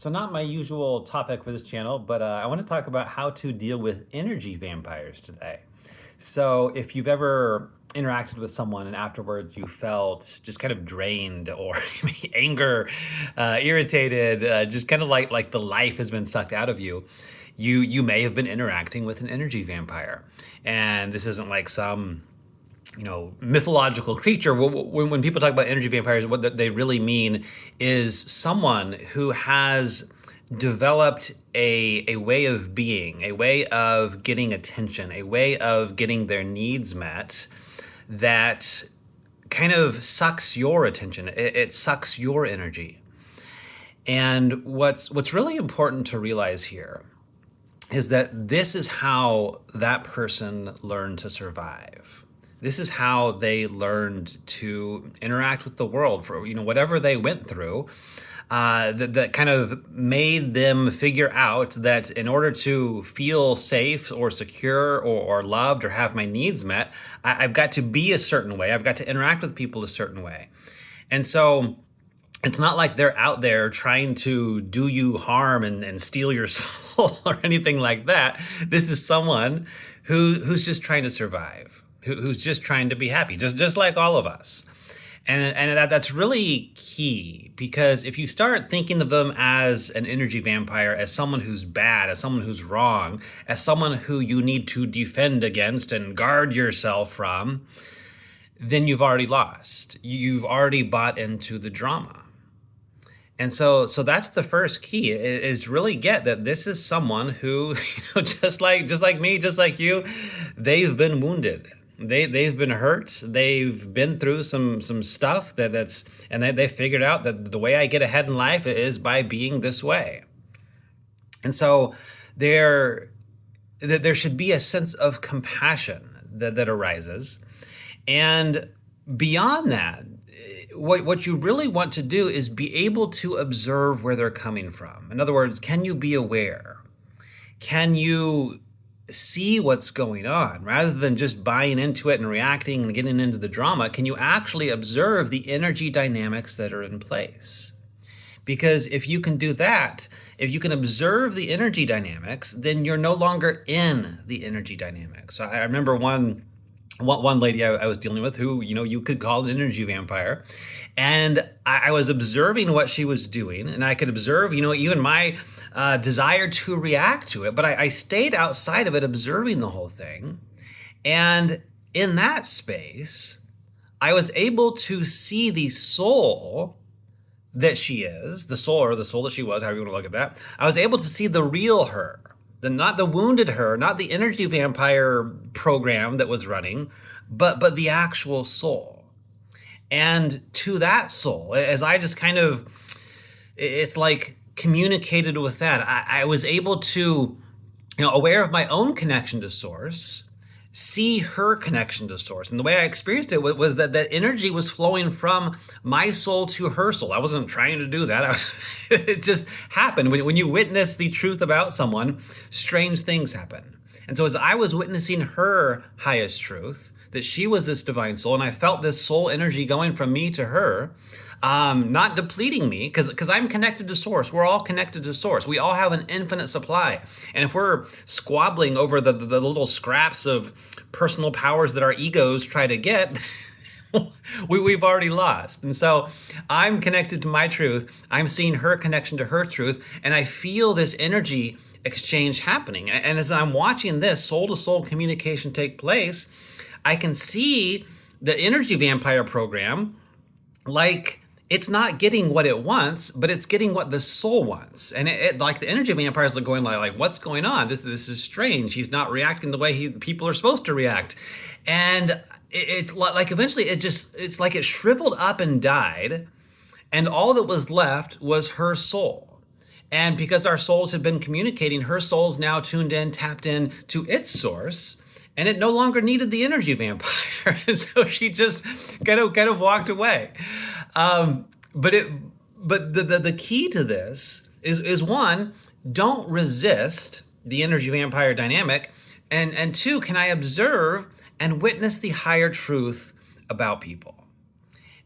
So, not my usual topic for this channel, but I want to talk about how to deal with energy vampires today. So, if you've ever interacted with someone and afterwards you felt just kind of drained or maybe anger, irritated, just kind of like the life has been sucked out of you, you may have been interacting with an energy vampire, and this isn't like some mythological creature. When people talk about energy vampires, what they really mean is someone who has developed a way of being, a way of getting attention, a way of getting their needs met that kind of sucks your attention. It sucks your energy. And what's really important to realize here is that this is how that person learned to survive. This is how they learned to interact with the world for whatever they went through. That kind of made them figure out that in order to feel safe or secure or loved or have my needs met, I've got to be a certain way. I've got to interact with people a certain way. And so it's not like they're out there trying to do you harm and steal your soul or anything like that. This is someone who's just trying to survive, who's just trying to be happy, just like all of us. And that's really key, because if you start thinking of them as an energy vampire, as someone who's bad, as someone who's wrong, as someone who you need to defend against and guard yourself from, then you've already lost. You've already bought into the drama. And so that's the first key, is really get that this is someone who, just like me, just like you, they've been wounded. They've been hurt. They've been through some stuff and they figured out that the way I get ahead in life is by being this way. And so there should be a sense of compassion that arises. And beyond that, what you really want to do is be able to observe where they're coming from. In other words, can you be aware? Can you see what's going on rather than just buying into it and reacting and getting into the drama? Can you actually observe the energy dynamics that are in place? Because if you can do that, if you can observe the energy dynamics, then you're no longer in the energy dynamics. So I remember one lady I was dealing with who, you could call an energy vampire. And I was observing what she was doing, and I could observe, even my desire to react to it. But I stayed outside of it, observing the whole thing. And in that space, I was able to see the soul that she is, the soul that she was, however you want to look at that. I was able to see the real her. Not the wounded her, not the energy vampire program that was running, but the actual soul. And to that soul, as I just kind of, it's like communicated with that, I was able to, aware of my own connection to source, see her connection to source. And the way I experienced it was that energy was flowing from my soul to her soul. I wasn't trying to do that. It just happened. When you witness the truth about someone, strange things happen. And so as I was witnessing her highest truth, that she was this divine soul, and I felt this soul energy going from me to her, not depleting me, because I'm connected to source. We're all connected to source. We all have an infinite supply. And if we're squabbling over the little scraps of personal powers that our egos try to get, we've already lost. And so I'm connected to my truth. I'm seeing her connection to her truth, and I feel this energy exchange happening. And as I'm watching this soul to soul communication take place, I can see the energy vampire program, like, it's not getting what it wants, but it's getting what the soul wants. And it like the energy vampires are going like, what's going on? This is strange. He's not reacting the way people are supposed to react. And it's like eventually it's like it shriveled up and died. And all that was left was her soul. And because our souls have been communicating, her soul's now tuned in, tapped in to its source. And it no longer needed the energy vampire. And so she just kind of walked away. But the key to this is one, don't resist the energy vampire dynamic. And two, can I observe and witness the higher truth about people?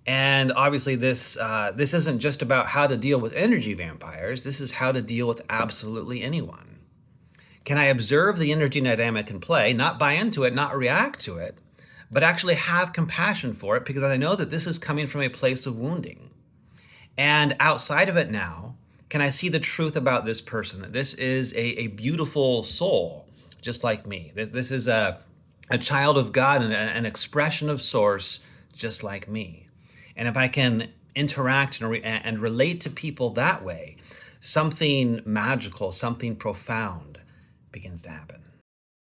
And obviously, this isn't just about how to deal with energy vampires. This is how to deal with absolutely anyone. Can I observe the energy dynamic in play, not buy into it, not react to it, but actually have compassion for it because I know that this is coming from a place of wounding. And outside of it now, can I see the truth about this person? That this is a beautiful soul, just like me. This is a child of God and an expression of source, just like me. And if I can interact and relate to people that way, something magical, something profound begins to happen.